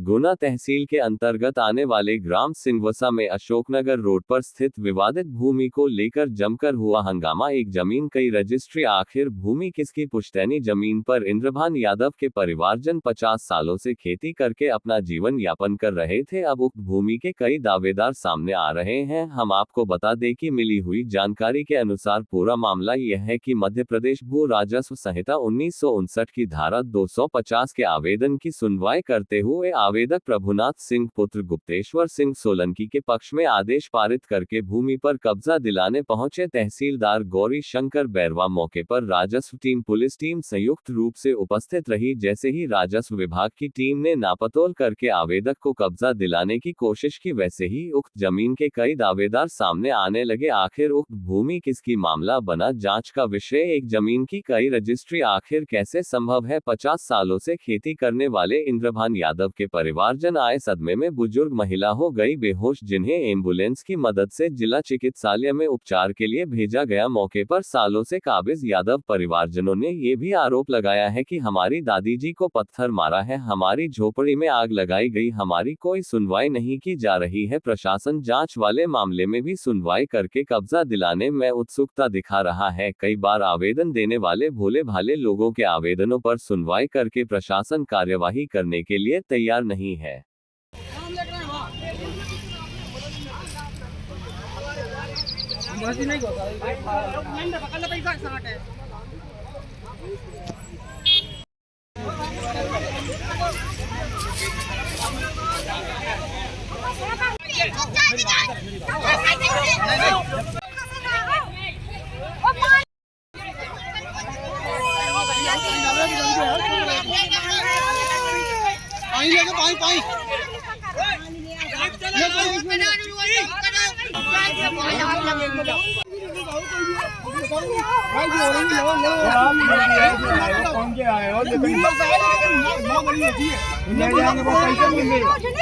गुना तहसील के अंतर्गत आने वाले ग्राम सिंगवसा में अशोकनगर रोड पर स्थित विवादित भूमि को लेकर जमकर हुआ हंगामा। एक जमीन कई रजिस्ट्री, आखिर भूमि किसकी? पुश्तैनी जमीन पर इंद्रभान यादव के परिवारजन 50 सालों से खेती करके अपना जीवन यापन कर रहे थे। अब उक्त भूमि के कई दावेदार सामने आ रहे हैं। हम आपको बता दें कि मिली हुई जानकारी के अनुसार पूरा मामला यह है कि मध्य प्रदेश भू राजस्व संहिता 1959 की धारा 250 के आवेदन की सुनवाई करते हुए आवेदक प्रभुनाथ सिंह पुत्र गुप्तेश्वर सिंह सोलंकी के पक्ष में आदेश पारित करके भूमि पर कब्जा दिलाने पहुंचे। तहसीलदार गौरी शंकर बैरवा मौके पर राजस्व टीम, पुलिस टीम संयुक्त रूप से उपस्थित रही। जैसे ही राजस्व विभाग की टीम ने नापतोल करके आवेदक को कब्जा दिलाने की कोशिश की, वैसे ही उक्त जमीन के कई दावेदार सामने आने लगे। आखिर उक्त भूमि किसकी? मामला बना जांच का विषय। एक जमीन की कई रजिस्ट्री आखिर कैसे संभव है? 50 सालों से खेती करने वाले इंद्रभान यादव के परिवारजन आए सदमे में। बुजुर्ग महिला हो गई बेहोश, जिन्हें एम्बुलेंस की मदद से जिला चिकित्सालय में उपचार के लिए भेजा गया। मौके पर सालों से काबिज यादव परिवारजनों ने ये भी आरोप लगाया है कि हमारी दादी जी को पत्थर मारा है, हमारी झोपड़ी में आग लगाई गई, हमारी कोई सुनवाई नहीं की जा रही है। प्रशासन जांच वाले मामले में भी सुनवाई करके कब्जा दिलाने में उत्सुकता दिखा रहा है। कई बार आवेदन देने वाले भोले भाले लोगों के आवेदनों पर सुनवाई करके प्रशासन कार्यवाही करने के लिए तैयार नहीं है।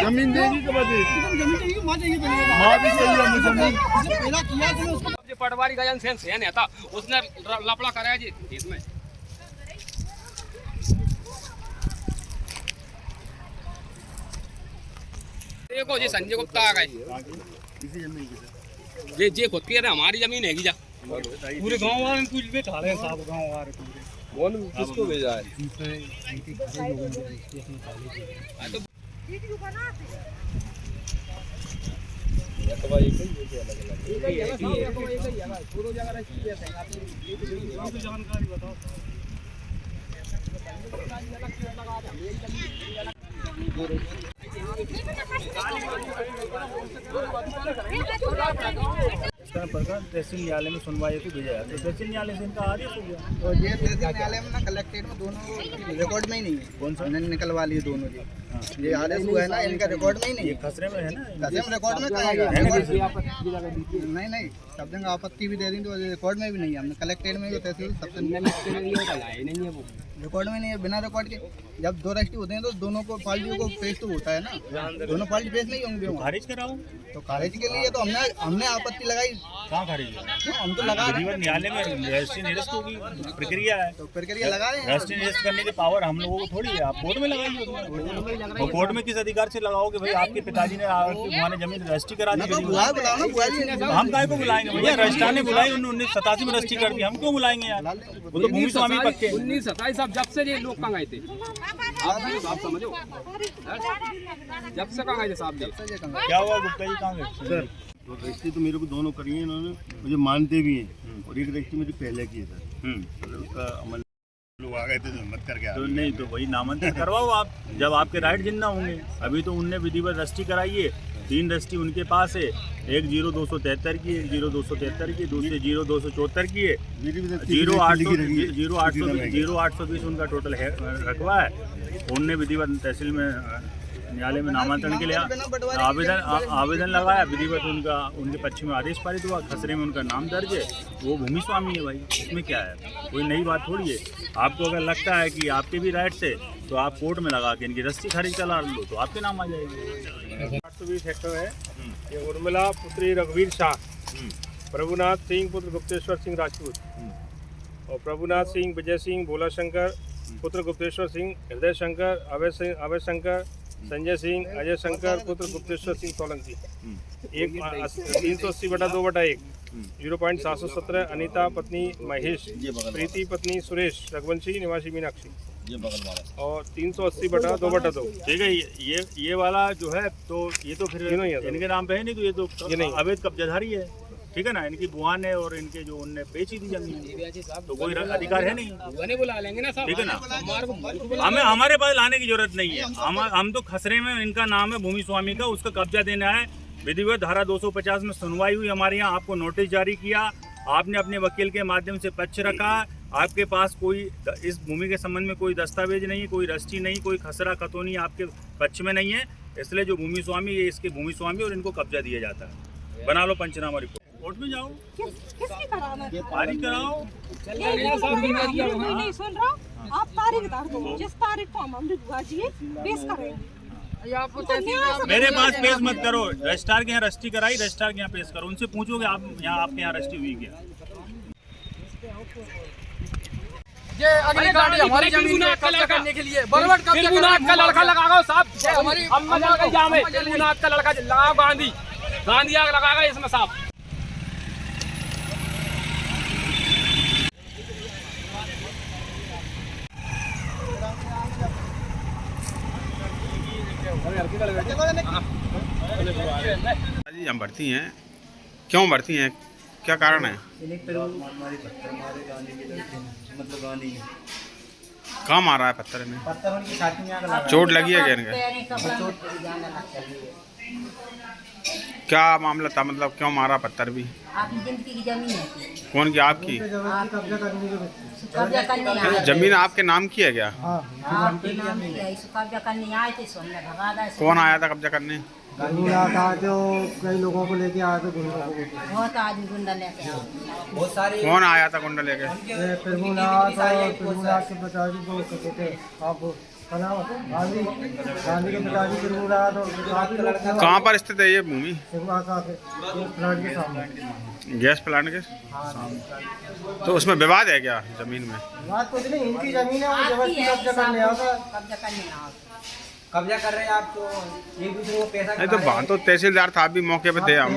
जमीन देगी तो पटवारी गजन सेन था, उसने लफड़ा कराया जी इसमें। देखो जी संजय गुप्ता आ गए, ये खुद की हमारी जमीन है जा। पूरे गांव वाले कुछ भी खा रहे हैं, साहब गांव वाले कौन किसको भेजा है? जानकारी बताओ। तहसील न्यायालय में सुनवाई को भेजा है, तो तहसील न्यायालय से इनका आदेश हो गया। तो ये तहसील न्यायालय में ना कलेक्टेड में दोनों रिकॉर्ड में ही नहीं है। कौन सा निकलवा लिए दोनों जी? ये आदेश हुआ है ना, इनका रिकॉर्ड में ही नहीं है। खसरे में है ना, खसरे में रिकॉर्ड में कहाँ है? नहीं सब जगह आपत्ति भी दे दी तो रिकॉर्ड में भी नहीं है। हमने कलेक्टेड में तहसील सबसे रिकॉर्ड में नहीं है। बिना रिकॉर्ड के जब दो रजिस्ट्री होते हैं तो दोनों को पार्टियों को पेश तो होता है ना, दोनों पार्टी पेश नहीं होंगे। खारिज कराओ तो खारिज के लिए तो हमने आपत्ति लगाई। कहाँ खारिज? हम तो लगा न्यायालय में रजिस्ट्री निरस्त होगी, प्रक्रिया है, तो प्रक्रिया लगा रहे हैं। रजिस्ट्री निरस्त करने के पावर हम लोगों को थोड़ी है। आप कोर्ट में लगाइए, और कोर्ट में किस अधिकार से लगाओगे भाई? आपके पिताजी ने वहाँ जमीन रजिस्ट्री करा दी, हम काय को बुलाएंगे भैया? रजिस्ट्रार ने बुलाई, 1987 में रजिस्ट्री कर दी, हम क्यों बुलाएंगे यार? वो तो भूमि स्वामी पक्के 1927 अब जब से ये लोग कहाँ गए थे आप समझो, जब से कहाँ गए थे साहब? क्या हुआ गुप्ता जी, कहाँ गए सर? तो रजिस्ट्री तो मेरे को दोनों करी है इन्होंने, मुझे मानते भी हैं, और एक रजिस्ट्री मेरी पहले की है सर। उसका अमल लोग आ गए थे तो मत करके तो नहीं, तो वही नामांकन करवाओ आप, जब आपके राइट जिंदा होंगे। अभी तो उनने विधिवत रजिस्ट्री कराई है, 3 रजिस्ट्री उनके पास है, एक 0273 की, एक 0273 की, दूसरी 0274 की है, 0820 उनका टोटल है रकबा है। उनने विधिवत तहसील में न्यायालय में नामांकन के लिए आवेदन लगाया, विधिवत उनके पक्ष में आदेश पारित हुआ, खसरे में उनका नाम दर्ज है, वो भूमि स्वामी है भाई। इसमें क्या है, कोई नई बात थोड़ी है। आपको अगर लगता है कि आपके भी राइट्स है तो आप कोर्ट में लगा के इनकी रजिस्ट्री खारिज करा लो, तो आपके नाम आ जाएगी। 820 हेक्टर है। ये उर्मिला पुत्री रघुवीर शाह, प्रभुनाथ सिंह पुत्र गुप्तेश्वर सिंह राजपूत, और प्रभुनाथ सिंह, विजय सिंह, भोला शंकर पुत्र गुप्तेश्वर सिंह, हृदय शंकर, अभय शंकर, संजय सिंह, अजय शंकर पुत्र गुप्तेश्वर सिंह सोलंकी। 380/2/1 0.717 अनीता पत्नी महेश, प्रीति पत्नी सुरेश, रघुवंशी निवासी मीनाक्षी और 380/2/2। ठीक है, ये वाला जो है तो ये तो फिर इनके नाम पे है नहीं, तो ये तो अवैध कब्जाधारी है। ठीक है ना, इनकी बुआ ने और इनके जो उनने बेची थी जमीन, तो कोई अधिकार है नहीं। बुला लेंगे ना, ठीक है ना, हमें हमारे पास लाने की जरूरत नहीं है। हम तो खसरे में, इनका नाम है भूमि स्वामी का, उसका कब्जा देना है। विधिवत धारा 250 में सुनवाई हुई हमारे यहाँ, आपको नोटिस जारी किया, आपने अपने वकील के माध्यम से पक्ष रखा। आपके पास कोई इस भूमि के संबंध में कोई दस्तावेज नहीं, कोई रजिस्ट्री नहीं, कोई खसरा खतौनी आपके पक्ष में नहीं है। इसलिए जो भूमि स्वामी, ये इसके भूमि स्वामी और इनको कब्जा दिया जाता है। बना लो पंचनामा रिपोर्ट, कोर्ट में जाओ, किसकी कराना है? पारिश कराओ। नहीं सुन रहा, आप तारीख दर दो, जिस तारीख को हम अमृत बुआ जी पेश करेंगे। मेरे पास पेश मत करो, रजिस्ट्रार के यहाँ रजिस्ट्री कराई, रजिस्ट्रार के यहाँ पेश करो, उनसे पूछोगे आप यहाँ आपके यहाँ रजिस्ट्री हुई क्या। ये अगली गाड़ी हमारी जमीन में कब्जा करने के लिए बरबट कब्जा का लड़का लगाओ साहब, हम मजा का जाम है। का लड़का लगाओ, गांधी आग लगाएगा इसमें साहब। जी हम भर्ती हैं, क्यों भर्ती हैं, क्या कारण है? कहाँ मारा है पत्थर में? चोट लगी है क्या इनके? क्या मामला था, मतलब क्यों मारा पत्थर भी? आपकी जिंदगी की जमीन है। कौन की? आपकी कब्जा करने आए। जमीन आपके नाम की है क्या? आपके नाम की है, इस कब्जा करने आए थे, हमने भगा दिया। कौन आया था कब्जा करने? गुंडा था, जो कई लोगों को लेके आए थे, बहुत आदमी गुंडा लेके आए, बहुत सारे। कौन आया था गुंडा लेके? फिरमुनाथ के पिताजी को कहते थे आप गांधी के पिताजी फिरमुनाथ और कहाँ पर स्थित है ये भूमि? प्लांट के सामने, गैस प्लांट के। तो उसमें विवाद है क्या जमीन में? बात कुछ नहीं, इनकी जमीन है, वो जबरदस्ती कब्जा करने आता। कब्जा करने आए। कब्जा कर रहे हैं आप, तो एक दूसरे को पैसा नहीं तो वहाँ तो तहसीलदार था भी मौके पे थे, हम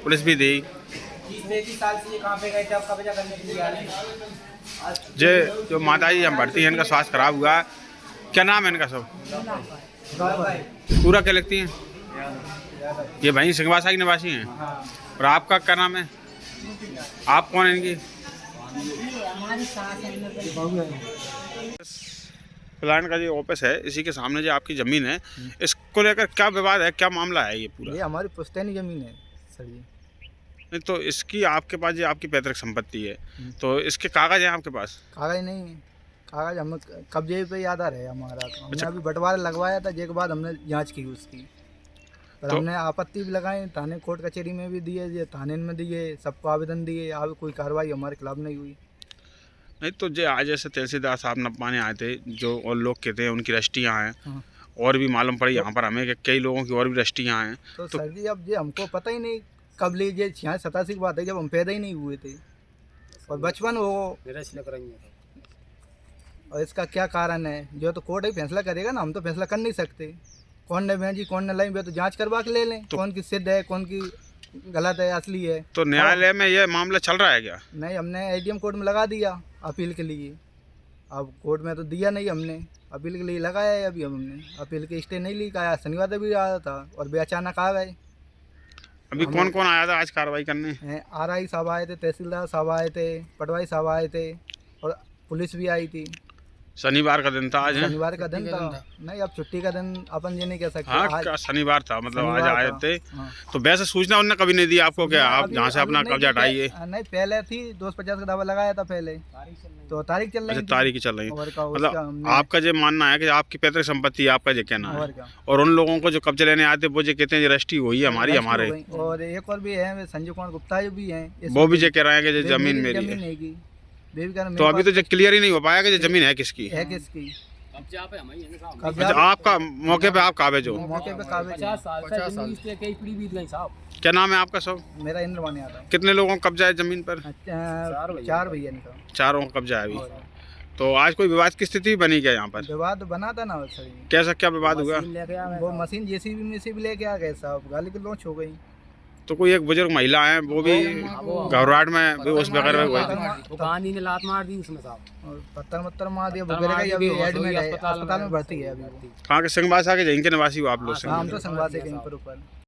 पुलिस भी दी। 30-35 साल से ये कहाँ पे गए थे, अब कब्जा करने के लिए आ रहे हैं। जो माता जी हम भर्ती हैं, इनका स्वास्थ्य खराब हुआ है, क्या नाम है इनका सब? पूरा क्या लिखती हैं? ये भाई सिंहवासा की निवासी हैं। और आपका क्या नाम है? आप कौन है इनकी? हमारी सास है। प्लांट का जो ऑफिस है, इसी के सामने जो आपकी ज़मीन है, इसको लेकर क्या विवाद है, क्या मामला है ये पूरा? ये हमारी पुश्तैनी जमीन है सर जी। नहीं तो इसकी आपके पास जो आपकी पैतृक संपत्ति है, तो इसके कागज हैं आपके पास? कागज नहीं है, कागज हम कब्जे पे याद आ रहे हैं हमारा। हमने अभी बंटवारा लगवाया था, जिसके बाद हमने जांच की उसकी, पर हमने आपत्ति भी लगाई, थाने कोर्ट कचहरी में भी दिए, थाने में दिए, सबको आवेदन दिए, अब कोई कार्रवाई हमारे खिलाफ नहीं हुई। नहीं तो जो आज जैसे तहसीलदार साहब नपाने आए थे, जो और लोग कहते हैं उनकी रजिस्ट्रियाँ हैं, और भी मालूम पड़ी यहाँ पर हमें कि कई लोगों की और भी रजिस्ट्रियाँ हैं। तो सर जी अब ये हमको पता ही नहीं कब ले, ये 86 की बात है, जब हम पैदा ही नहीं हुए थे और बचपन हो, और इसका क्या कारण है जो तो कोर्ट ही फैसला करेगा ना, हम तो फैसला कर नहीं सकते। कौन ने भेजी कौन ने लाई, तो जांच करवा के ले लें, तो कौन की सिद्ध है कौन की गलत है असली है। तो न्यायालय में ये मामला चल रहा है क्या? नहीं, हमने एडीएम कोर्ट में लगा दिया अपील के लिए, अब कोर्ट में तो दिया नहीं, हमने अपील के लिए लगाया है। अभी हमने अपील के स्टे नहीं ली, आया शनिवार भी आया था और वे अचानक आ गए। अभी कौन कौन आया था आज कार्रवाई करने? RI साहब आए थे, तहसीलदार साहब आए थे, पटवारी साहब आए थे और पुलिस भी आई थी। शनिवार का दिन था आज? शनिवार का दिन था। नहीं, अब छुट्टी का दिन अपन ये नहीं कह सकते। हाँ, क्या शनिवार था, मतलब आज आए थे। हाँ। तो वैसे सूचना उन्होंने कभी नहीं दी आपको कि आप यहाँ से अपना कब्जा हटाइए? नहीं, पहले थी 250 का दावा लगाया था पहले, तो तारीख चल रही। तारीख चल रही है, मतलब आपका जो मानना है कि आपकी पैतृक संपत्ति आपका जो कहना है, और उन लोगों को जो कब्जे लेने आते वो जो कहते हैं रजिस्ट्री वही हमारी हमारे। और एक और भी है, संजय कुमार गुप्ता भी है, वो भी जो कह रहे हैं कि जमीन मेरी है। तो अभी तो जो क्लियर ही नहीं हो पाया कि जो जमीन है किसकी है, किसकी। अच्छा, आपका मौके पे आप काबिज हो? मौके पे काबिज। 50 साल से कई पीढ़ी बीत गई साहब। क्या नाम है आपका सब? मेरा इंद्रवानी आता है। कितने लोगों का कब्जा है जमीन पर? 4 भैया इनका। 4 का कब्जा है अभी। तो आज कोई विवाद की स्थिति बनी क्या यहाँ पर? विवाद बना था ना सर, कैसा क्या विवाद हुआ? वो मशीन जेसीबी में से भी लेके आ गए साहब, गाली गलौच हो गई। तो कोई एक बुजुर्ग महिला है वो भी घबराहट में बेहोश वगैरह हुए थे। गांधी ने लात मार दी उसमें साहब, और पत्थर मार दिया, वो गिर गई, अभी एडमिट है, अस्पताल में भर्ती है अभी। कहाँ के संगवास आके यहीं के निवासी हो आप लोग? हम तो संगवास है कहीं पर ऊपर।